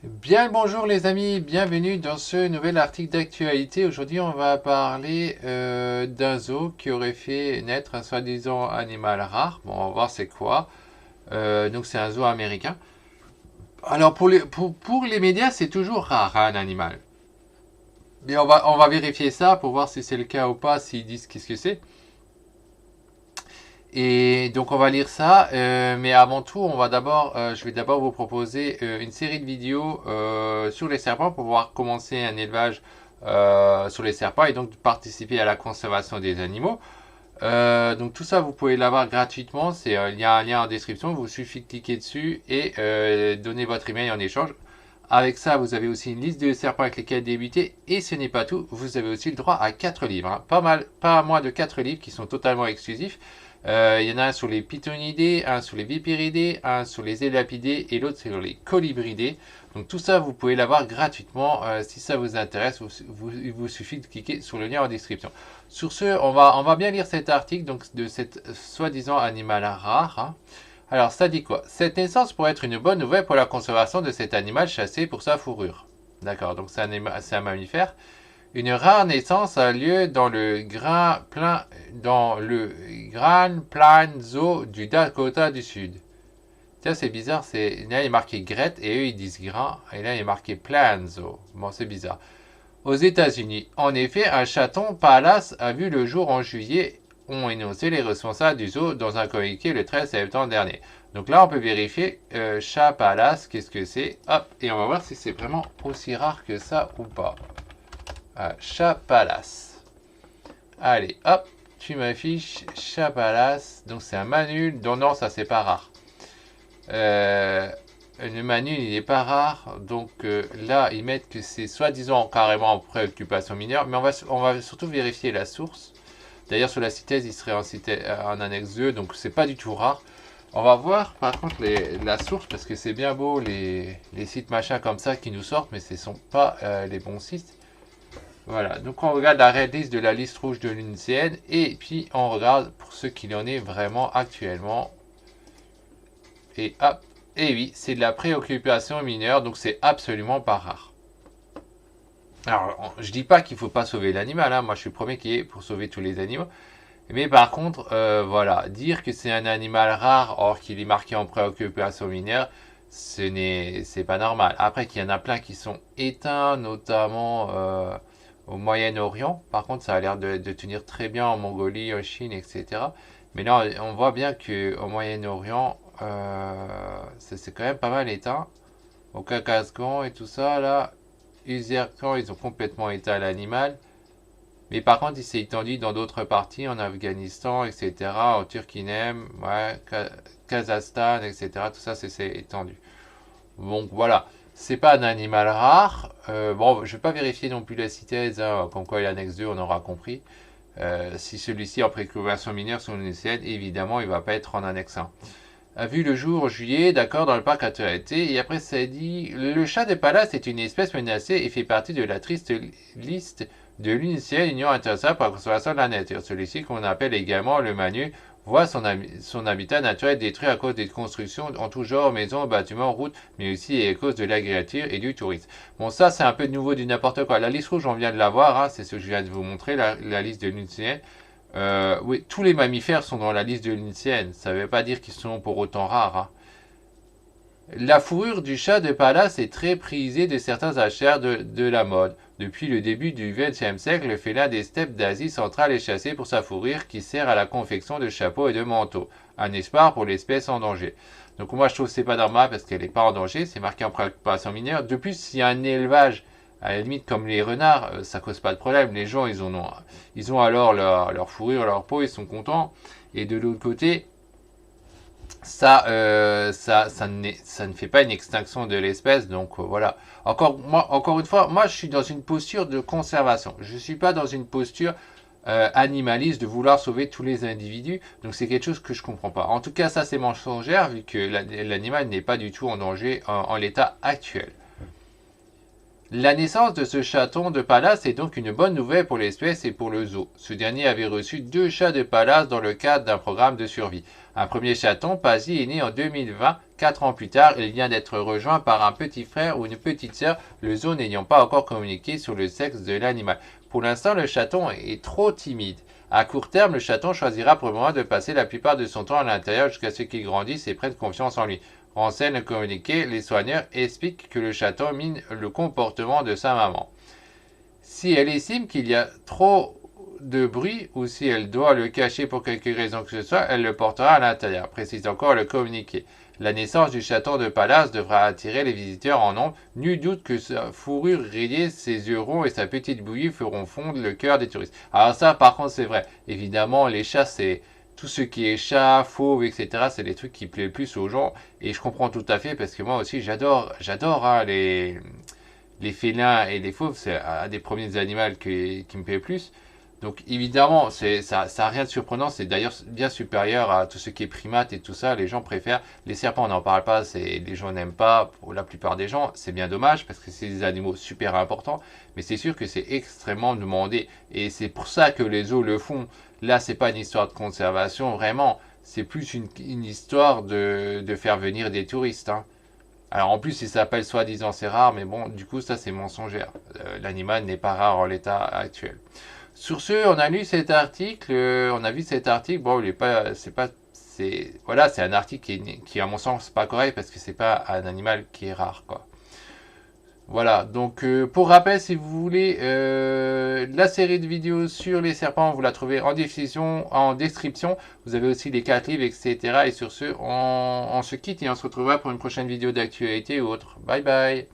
Bien le bonjour les amis, bienvenue dans ce nouvel article d'actualité. Aujourd'hui on va parler d'un zoo qui aurait fait naître un soi-disant animal rare. Bon, on va voir c'est quoi. Donc c'est un zoo américain. Alors pour les médias c'est toujours rare hein, un animal. Mais on va vérifier ça pour voir si c'est le cas ou pas, s'ils disent qu'est-ce que c'est. Et donc on va lire ça, mais avant tout, je vais d'abord vous proposer une série de vidéos sur les serpents pour pouvoir commencer un élevage sur les serpents et donc participer à la conservation des animaux. Donc tout ça, vous pouvez l'avoir gratuitement. Il y a un lien en description. Il vous suffit de cliquer dessus et donner votre email en échange. Avec ça, vous avez aussi une liste de serpents avec lesquels débuter. Et ce n'est pas tout, vous avez aussi le droit à 4 livres. Hein. Pas moins de 4 livres qui sont totalement exclusifs. Il y en a un sur les pythonidés, un sur les vipiridés, un sur les élapidés et l'autre sur les colibridés. Donc tout ça, vous pouvez l'avoir gratuitement. Si ça vous intéresse, il vous suffit de cliquer sur le lien en description. Sur ce, on va bien lire cet article donc, de cet soi-disant animal rare. Hein. Alors, ça dit quoi? Cette naissance pourrait être une bonne nouvelle pour la conservation de cet animal chassé pour sa fourrure. D'accord, donc c'est un mammifère. Une rare naissance a lieu dans le Grand Plateau du Dakota du Sud. Tiens, c'est bizarre, là il est marqué Gret et eux ils disent Grand et là il est marqué Plateau. Bon, c'est bizarre. Aux États-Unis, en effet, un chaton palace a vu le jour en juillet, ont énoncé les responsables du zoo dans un communiqué le 13 septembre dernier. Donc là, on peut vérifier chat palace, qu'est-ce que c'est? Hop, et on va voir si c'est vraiment aussi rare que ça ou pas. Chat palace. Allez, hop, tu m'affiches chat palace. Donc c'est un manul. Non, ça c'est pas rare. Le manul, il n'est pas rare. Donc là, ils mettent que c'est soi-disant carrément en préoccupation mineure. Mais on va surtout vérifier la source. D'ailleurs, sur la CITES, il serait en annexe 2. Donc c'est pas du tout rare. On va voir par contre la source parce que c'est bien beau les sites machin comme ça qui nous sortent, mais ce ne sont pas les bons sites. Voilà, donc on regarde la red list de la liste rouge de l'UNCN et puis on regarde pour ce qu'il en est vraiment actuellement. Et hop, et oui, c'est de la préoccupation mineure, donc c'est absolument pas rare. Alors, je dis pas qu'il faut pas sauver l'animal, hein. Moi je suis le premier qui est pour sauver tous les animaux. Mais par contre, voilà, dire que c'est un animal rare or qu'il est marqué en préoccupation mineure, c'est pas normal. Après qu'il y en a plein qui sont éteints, notamment au Moyen-Orient. Par contre, ça a l'air de tenir très bien en Mongolie, en Chine, etc. Mais là, on voit bien qu'au Moyen-Orient, c'est quand même pas mal éteint. Au Kazakhstan et tout ça, là, Uzerkan, ils ont complètement éteint l'animal. Mais par contre, il s'est étendu dans d'autres parties, en Afghanistan, etc., en Turkinem, ouais, Kazakhstan, etc. Tout ça, c'est étendu. Donc voilà, c'est pas un animal rare. Bon, je vais pas vérifier non plus la CITES, hein, comme quoi il annexe 2, on aura compris. Si celui-ci est en préoccupation mineure sur une lycéenne, évidemment, il va pas être en annexe 1. A vu le jour en juillet, d'accord, dans le parc naturalité, et après ça dit le chat de palace est une espèce menacée et fait partie de la triste liste de l'UNICEF, Union internationale pour la conservation de la nature. Celui-ci, qu'on appelle également le manu, voit son habitat naturel détruit à cause des constructions en tout genre, maisons, bâtiments, routes, mais aussi à cause de l'agriculture et du tourisme. Bon, ça, c'est un peu de nouveau du n'importe quoi. La liste rouge, on vient de la voir, hein, c'est ce que je viens de vous montrer, la liste de l'UNICEF. Oui, tous les mammifères sont dans la liste de l'UNICEF. Ça ne veut pas dire qu'ils sont pour autant rares. Hein. La fourrure du chat de palace est très prisée de certains acheteurs de la mode. Depuis le début du XXe siècle, le félin des steppes d'Asie centrale est chassé pour sa fourrure qui sert à la confection de chapeaux et de manteaux. Un espoir pour l'espèce en danger. Donc moi je trouve que c'est pas normal parce qu'elle n'est pas en danger, c'est marqué en préoccupation mineure. De plus, s'il y a un élevage, à la limite comme les renards, ça cause pas de problème. Les gens ils ont alors leur fourrure, leur peau, ils sont contents. Et de l'autre côté, ça ne fait pas une extinction de l'espèce, donc voilà. Encore une fois, moi je suis dans une posture de conservation. Je ne suis pas dans une posture animaliste de vouloir sauver tous les individus, donc c'est quelque chose que je ne comprends pas. En tout cas, ça c'est mensongère vu que l'animal n'est pas du tout en danger en l'état actuel. La naissance de ce chaton de palace est donc une bonne nouvelle pour l'espèce et pour le zoo. Ce dernier avait reçu 2 chats de palace dans le cadre d'un programme de survie. Un premier chaton, Pazzi, est né en 2020, 4 ans plus tard, il vient d'être rejoint par un petit frère ou une petite sœur, le zoo n'ayant pas encore communiqué sur le sexe de l'animal. Pour l'instant, le chaton est trop timide. À court terme, le chaton choisira probablement de passer la plupart de son temps à l'intérieur jusqu'à ce qu'il grandisse et prenne confiance en lui. Renseigne le communiqué, les soigneurs expliquent que le chaton mine le comportement de sa maman. Si elle estime qu'il y a trop de bruit ou si elle doit le cacher pour quelque raison que ce soit, elle le portera à l'intérieur, précise encore le communiqué. La naissance du chaton de Palace devra attirer les visiteurs en nombre. Nul doute que sa fourrure rayée, ses yeux ronds et sa petite bouillie feront fondre le cœur des touristes. Alors ça, par contre, c'est vrai. Évidemment, les chats, c'est tout ce qui est chat, fauve, etc. C'est les trucs qui plaisent le plus aux gens. Et je comprends tout à fait parce que moi aussi, j'adore hein, les félins et les fauves. C'est un des premiers animaux qui me plaît le plus. Donc évidemment, ça n'a rien de surprenant, c'est d'ailleurs bien supérieur à tout ce qui est primate et tout ça. Les gens préfèrent, les serpents on n'en parle pas, les gens n'aiment pas, pour la plupart des gens, c'est bien dommage parce que c'est des animaux super importants, mais c'est sûr que c'est extrêmement demandé et c'est pour ça que les zoos le font. Là, c'est pas une histoire de conservation, vraiment, c'est plus une histoire de faire venir des touristes. Hein. Alors en plus, il s'appelle soi-disant c'est rare, mais bon, du coup, ça c'est mensongère. L'animal n'est pas rare en l'état actuel. Sur ce, on a lu cet article, on a vu cet article. Bon, il est pas, c'est pas, c'est, voilà, c'est un article qui, à mon sens, pas correct parce que c'est pas un animal qui est rare, quoi. Voilà. Donc, pour rappel, si vous voulez la série de vidéos sur les serpents, vous la trouvez en description. Vous avez aussi les 4 livres, etc. Et sur ce, on se quitte et on se retrouvera pour une prochaine vidéo d'actualité ou autre. Bye bye.